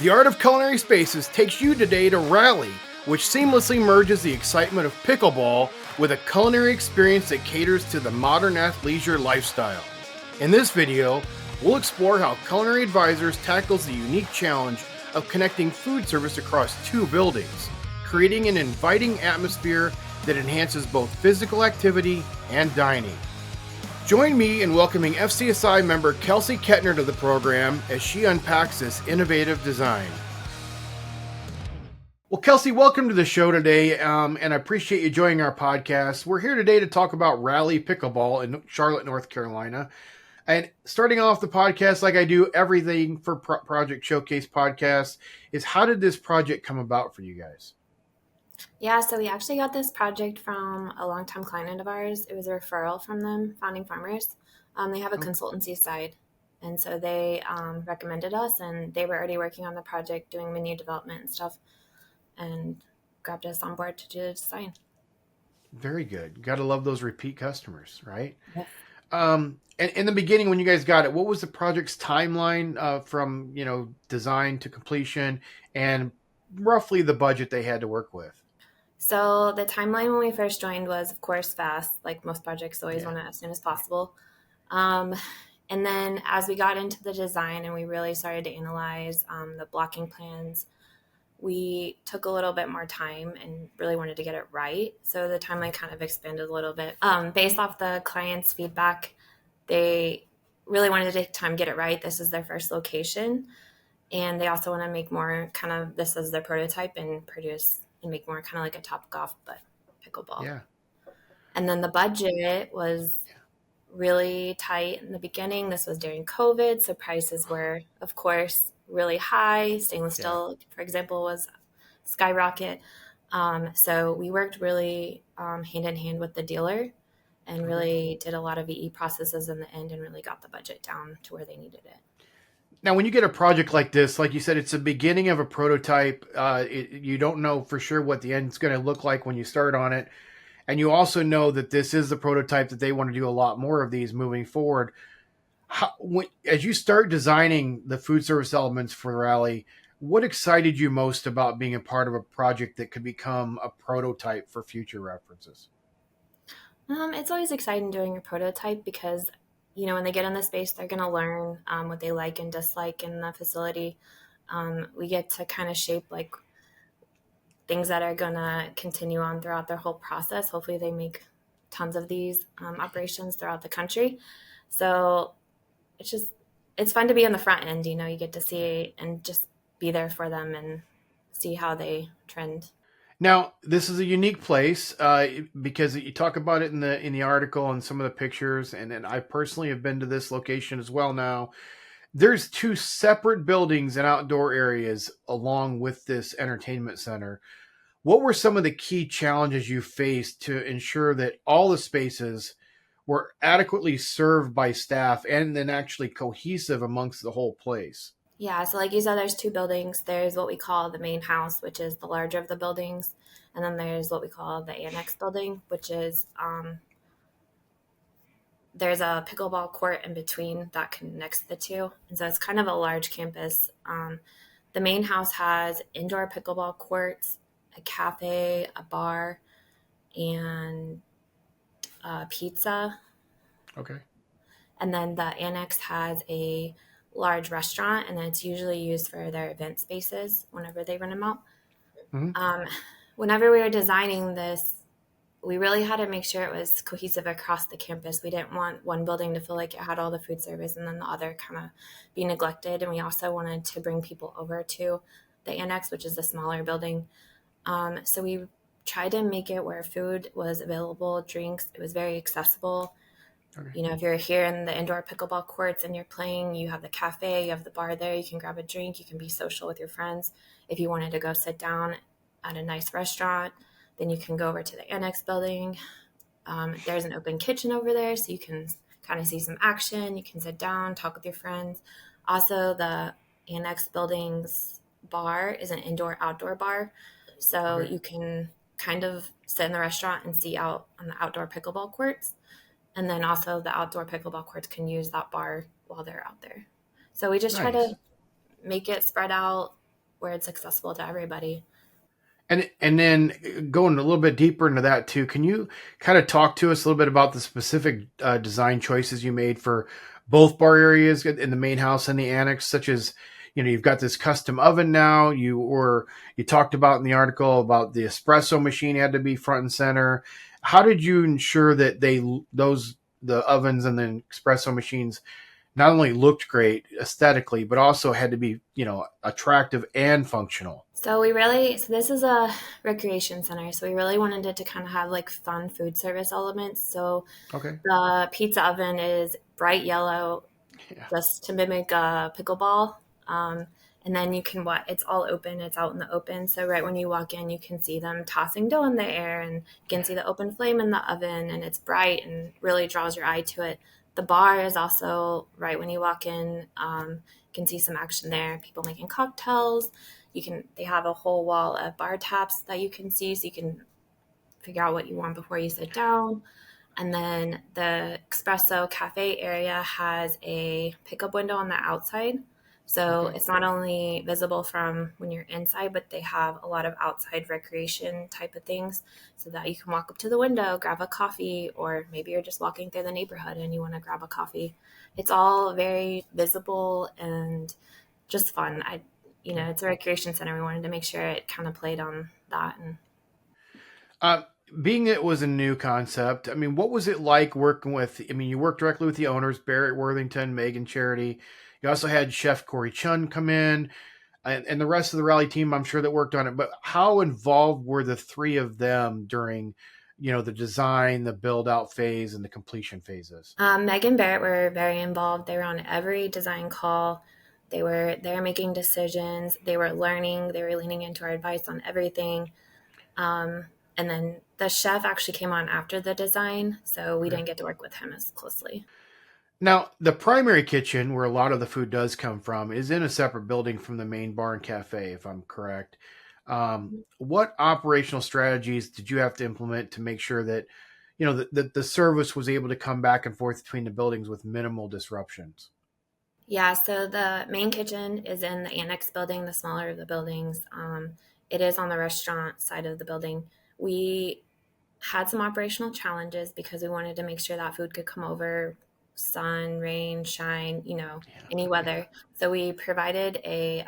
The Art of Culinary Spaces takes you today to Raleigh, which seamlessly merges the excitement of pickleball with a culinary experience that caters to the modern athleisure lifestyle. In this video, we'll explore how Culinary Advisors tackles the unique challenge of connecting food service across two buildings, creating an inviting atmosphere that enhances both physical activity and dining. Join me in welcoming FCSI member Kelsey Kettner to the program as she unpacks this innovative design. Well, Kelsey, welcome to the show today, and I appreciate you joining our podcast. We're here today to talk about Raleigh Pickleball in Charlotte, North Carolina. And starting off the podcast, like I do everything for Project Showcase podcast, is how did this project come about for you guys? Yeah, so we actually got this project from a longtime client of ours. It was a referral from them, Founding Farmers. They have a consultancy side, and so they recommended us, and they were already working on the project, doing menu development and stuff, and grabbed us on board to do the design. Very good. Got to love those repeat customers, right? Yes. And in the beginning, when you guys got it, what was the project's timeline from design to completion, and roughly the budget they had to work with? So the timeline when we first joined was, of course, fast. Like most projects, always want it as soon as possible. And then as we got into the design and we really started to analyze the blocking plans, we took a little bit more time and really wanted to get it right. So the timeline kind of expanded a little bit. Based off the client's feedback, they really wanted to take time to get it right. This is their first location. And they also want to make more kind of this as their prototype and produce and make more kind of like a Topgolf, but pickleball. Yeah. And then the budget was really tight in the beginning. This was during COVID, so prices were, of course, really high. Stainless steel, for example, was skyrocket. So we worked really hand in hand with the dealer and really did a lot of VE processes in the end and really got the budget down to where they needed it. Now, when you get a project like this, like you said, it's the beginning of a prototype. You don't know for sure what the end's going to look like when you start on it. And you also know that this is the prototype that they want to do a lot more of these moving forward. As you start designing the food service elements for Raleigh, what excited you most about being a part of a project that could become a prototype for future references? It's always exciting doing a prototype because when they get in the space, they're going to learn what they like and dislike in the facility. We get to kind of shape like things that are going to continue on throughout their whole process. Hopefully they make tons of these operations throughout the country. So it's fun to be on the front end. You get to see and just be there for them and see how they trend. Now, this is a unique place because you talk about it in the article and some of the pictures, and I personally have been to this location as well now. There's two separate buildings and outdoor areas along with this entertainment center. What were some of the key challenges you faced to ensure that all the spaces were adequately served by staff and then actually cohesive amongst the whole place? Yeah, so like you said, there's two buildings. There's what we call the main house, which is the larger of the buildings. And then there's what we call the annex building, which is there's a pickleball court in between that connects the two. And so it's kind of a large campus. The main house has indoor pickleball courts, a cafe, a bar, and pizza. Okay. And then the annex has a large restaurant, and then it's usually used for their event spaces whenever they rent them out. Mm-hmm. Whenever we were designing this, we really had to make sure it was cohesive across the campus. We didn't want one building to feel like it had all the food service and then the other kind of be neglected. And we also wanted to bring people over to the annex, which is a smaller building. So we tried to make it where food was available, drinks. It was very accessible. Okay. If you're here in the indoor pickleball courts and you're playing, you have the cafe, you have the bar there, you can grab a drink, you can be social with your friends. If you wanted to go sit down at a nice restaurant, then you can go over to the annex building. There's an open kitchen over there, so you can kind of see some action. You can sit down, talk with your friends. Also, the annex building's bar is an indoor-outdoor bar, so you can kind of sit in the restaurant and see out on the outdoor pickleball courts. And then also the outdoor pickleball courts can use that bar while they're out there. So we just try to make it spread out where it's accessible to everybody. And then going a little bit deeper into that too, can you kind of talk to us a little bit about the specific design choices you made for both bar areas in the main house and the annex, such as, you've got this custom oven now. You talked about in the article about the espresso machine had to be front and center. How did you ensure that the ovens and the espresso machines not only looked great aesthetically, but also had to be, attractive and functional? So this is a recreation center, so we really wanted it to kind of have like fun food service elements. So Okay. the pizza oven is bright yellow, Yeah. just to mimic a pickleball. Um, and then you can it's all open, it's out in the open. So right when you walk in, you can see them tossing dough in the air, and you can see the open flame in the oven, and it's bright and really draws your eye to it. The bar is also right when you walk in. You can see some action there, people making cocktails. They have a whole wall of bar taps that you can see, so you can figure out what you want before you sit down. And then the espresso cafe area has a pickup window on the outside. So Okay. it's not only visible from when you're inside, but they have a lot of outside recreation type of things so that you can walk up to the window, grab a coffee, or maybe you're just walking through the neighborhood and you want to grab a coffee. It's all very visible and just fun. Okay. It's a recreation center. We wanted to make sure it kind of played on that. And Uh, Being it was a new concept, I mean, what was it like working with? I mean, you worked directly with the owners, Barrett Worthington, Megan Charity. You also had Chef Corey Chun come in, and the rest of the rally team, I'm sure, that worked on it. But how involved were the three of them during, the design, the build out phase, and the completion phases? Meg and Barrett were very involved. They were on every design call. They were there making decisions. They were learning. They were leaning into our advice on everything. And then the chef actually came on after the design, so we Okay. didn't get to work with him as closely. Now, the primary kitchen, where a lot of the food does come from, is in a separate building from the main bar and cafe, if I'm correct. What operational strategies did you have to implement to make sure that, the service was able to come back and forth between the buildings with minimal disruptions? Yeah, so the main kitchen is in the annex building, the smaller of the buildings. It is on the restaurant side of the building. We had some operational challenges because we wanted to make sure that food could come over sun, rain, shine, any Yeah. weather. So we provided a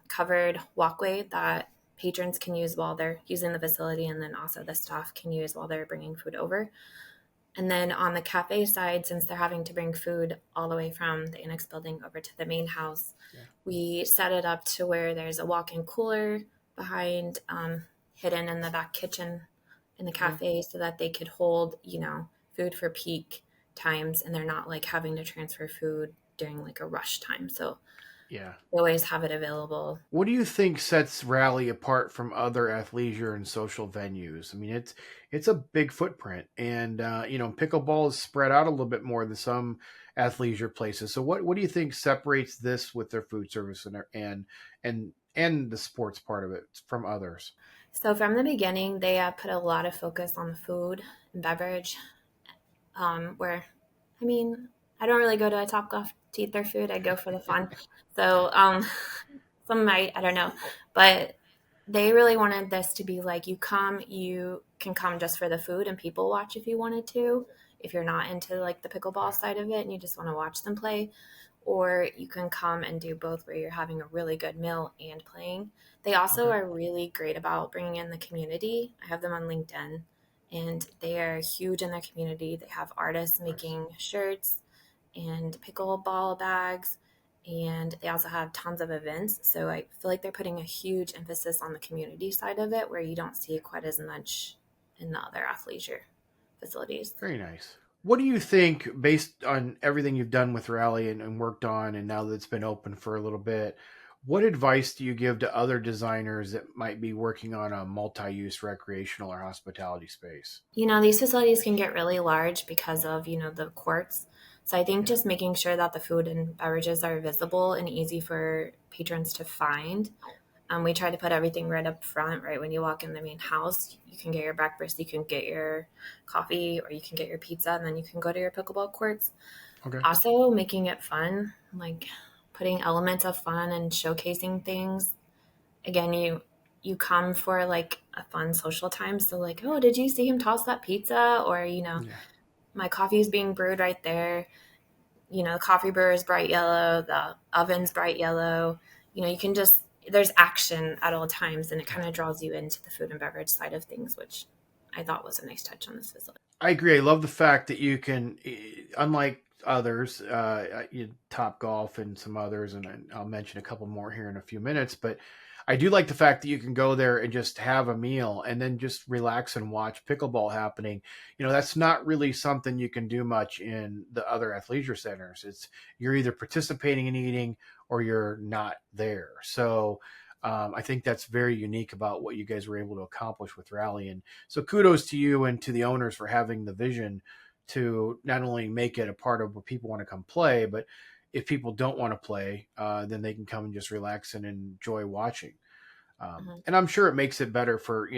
covered walkway that patrons can use while they're using the facility, and then also the staff can use while they're bringing food over. And then on the cafe side, since they're having to bring food all the way from the annex building over to the main house, Yeah. we set it up to where there's a walk-in cooler behind, hidden in the back kitchen in the Okay. cafe, so that they could hold, food for peak times, and they're not like having to transfer food during like a rush time. So Yeah. they always have it available. What do you think sets Rally apart from other athleisure and social venues? I mean, it's a big footprint, and pickleball is spread out a little bit more than some athleisure places. So, what do you think separates this with their food service and the sports part of it from others? So from the beginning, they put a lot of focus on the food and beverage. Where, I mean, I don't really go to a Topgolf to eat their food. I go for the fun. So some might, I don't know, but they really wanted this to be like you can come just for the food and people watch if you wanted to. If you're not into like the pickleball side of it and you just want to watch them play, or you can come and do both where you're having a really good meal and playing. They also Okay. are really great about bringing in the community. I have them on LinkedIn, and they are huge in their community. They have artists Nice. making shirts and pickleball bags, and they also have tons of events. So I feel like they're putting a huge emphasis on the community side of it, where you don't see quite as much in the other athleisure facilities. Very nice. What do you think, based on everything you've done with Rally and worked on, and now that it's been open for a little bit, what advice do you give to other designers that might be working on a multi use recreational or hospitality space? These facilities can get really large because of, the courts. So I think Yeah. just making sure that the food and beverages are visible and easy for patrons to find. We try to put everything right up front, right when you walk in the main house. You can get your breakfast, you can get your coffee, or you can get your pizza, and then you can go to your pickleball courts. Okay. Also, making it fun, like putting elements of fun and showcasing things. again, you come for like a fun social time. So like, oh, did you see him toss that pizza? Or, Yeah. my coffee is being brewed right there. The coffee brewer is bright yellow, the oven's bright yellow. You can just, there's action at all times, and it kind of draws you into the food and beverage side of things, which I thought was a nice touch on this facility. I agree. I love the fact that you can, unlike others, Top Golf and some others, and I'll mention a couple more here in a few minutes. But I do like the fact that you can go there and just have a meal and then just relax and watch pickleball happening. That's not really something you can do much in the other athleisure centers. It's you're either participating in eating or you're not there. So I think that's very unique about what you guys were able to accomplish with Rally. And so kudos to you and to the owners for having the vision to not only make it a part of where people want to come play, but if people don't want to play, then they can come and just relax and enjoy watching. Mhm. And I'm sure it makes it better for,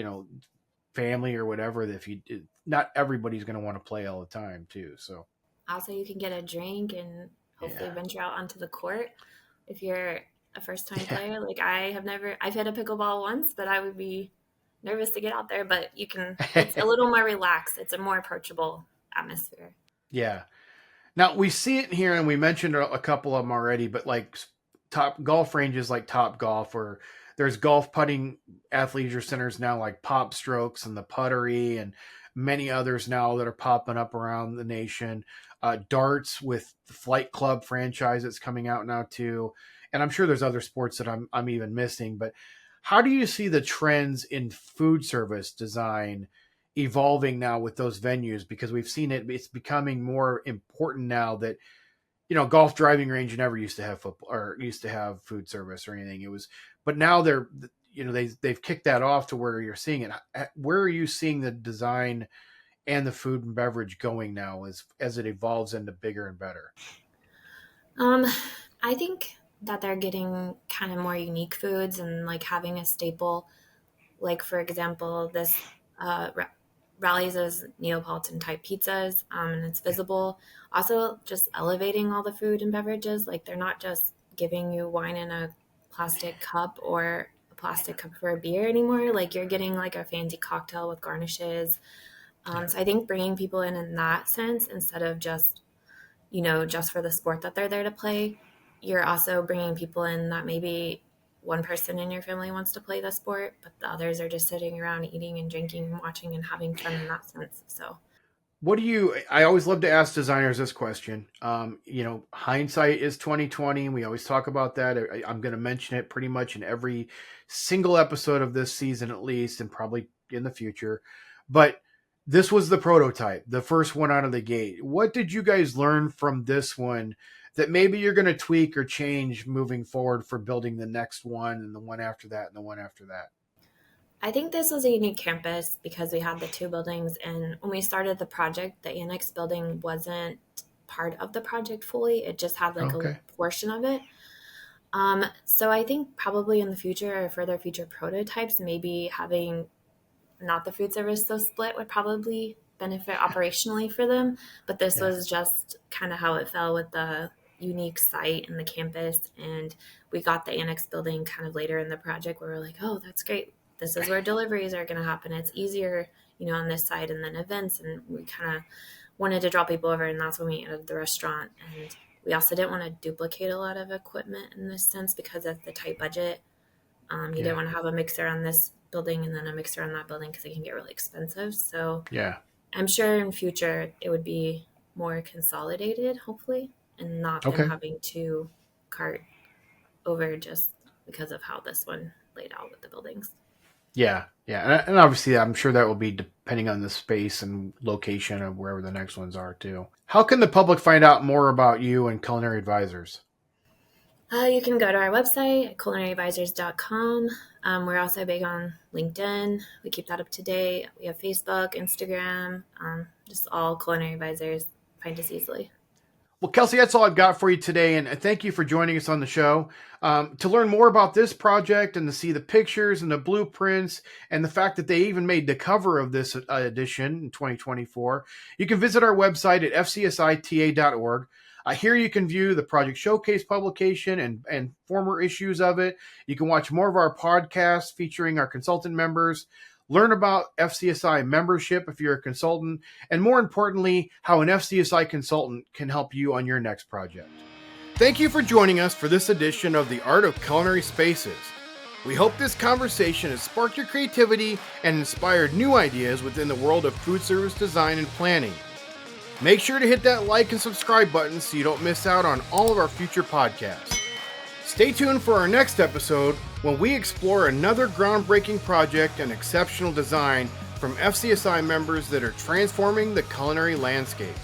family or whatever. That not everybody's going to want to play all the time too. So Also, you can get a drink and hopefully yeah, venture out onto the court if you're a first time yeah, player. Like I've hit a pickleball once, but I would be nervous to get out there. But it's a little more relaxed. It's a more approachable atmosphere. yeah. Now we see it here, and we mentioned a couple of them already, but like top golf ranges like Top Golf, or there's golf putting athleisure centers now like Pop Strokes and the Puttery, and many others now that are popping up around the nation. Darts with the Flight Club franchise that's coming out now too, and I'm sure there's other sports that I'm even missing. But how do you see the trends in food service design evolving now with those venues? Because we've seen it's becoming more important now that golf driving range never used to have football or used to have food service or anything. It was, but now they've kicked that off to where you're seeing it. Where are you seeing the design and the food and beverage going now as it evolves into bigger and better? Um, I think that they're getting kind of more unique foods and like having a staple. Like for example, this Rallies as Neapolitan type pizzas, and it's Yeah, visible. Also, just elevating all the food and beverages. Like they're not just giving you wine in a plastic cup or a plastic cup for a beer anymore. Like you're getting like a fancy cocktail with garnishes. yeah, So I think bringing people in that sense instead of just for the sport that they're there to play, you're also bringing people in that maybe one person in your family wants to play the sport, but the others are just sitting around eating and drinking and watching and having fun in that sense. So, What do you? I always love to ask designers this question. Hindsight is 2020. We always talk about that. I'm going to mention it pretty much in every single episode of this season, at least, and probably in the future. But this was the prototype, the first one out of the gate. What did you guys learn from this one that maybe you're going to tweak or change moving forward for building the next one and the one after that and the one after that? I think this was a unique campus because we had the two buildings. And when we started the project, the annex building wasn't part of the project fully, it just had like a Okay. portion of it. So I think probably in the future or further future prototypes, maybe having not the food service so split would probably benefit operationally for them. But this Yeah. was just kind of how it fell with the unique site and the campus. And we got the annex building kind of later in the project where we're like, oh, that's great. This is where deliveries are going to happen. It's easier, on this side, and then events. And we kind of wanted to draw people over. And that's when we added the restaurant. And we also didn't want to duplicate a lot of equipment in this sense because of the tight budget. You didn't Yeah. want to have a mixer on this building and then a mixer on that building because it can get really expensive. So Yeah. I'm sure in future it would be more consolidated, hopefully, and not them Okay. having to cart over just because of how this one laid out with the buildings. Yeah, yeah, and obviously, I'm sure that will be depending on the space and location of wherever the next ones are too. How can the public find out more about you and Culinary Advisors? You can go to our website, culinaryadvisors.com. We're also big on LinkedIn. We keep that up to date. We have Facebook, Instagram, just all Culinary Advisors. Find us easily. Well, Kelsey, that's all I've got for you today, and thank you for joining us on the show. To learn more about this project and to see the pictures and the blueprints and the fact that they even made the cover of this edition in 2024, you can visit our website at fcsita.org. Here you can view the Project Showcase publication and former issues of it. You can watch more of our podcasts featuring our consultant members, learn about FCSI membership if you're a consultant, and more importantly, how an FCSI consultant can help you on your next project. Thank you for joining us for this edition of the Art of Culinary Spaces. We hope this conversation has sparked your creativity and inspired new ideas within the world of food service design and planning. Make sure to hit that like and subscribe button so you don't miss out on all of our future podcasts. Stay tuned for our next episode when we explore another groundbreaking project and exceptional design from FCSI members that are transforming the culinary landscape.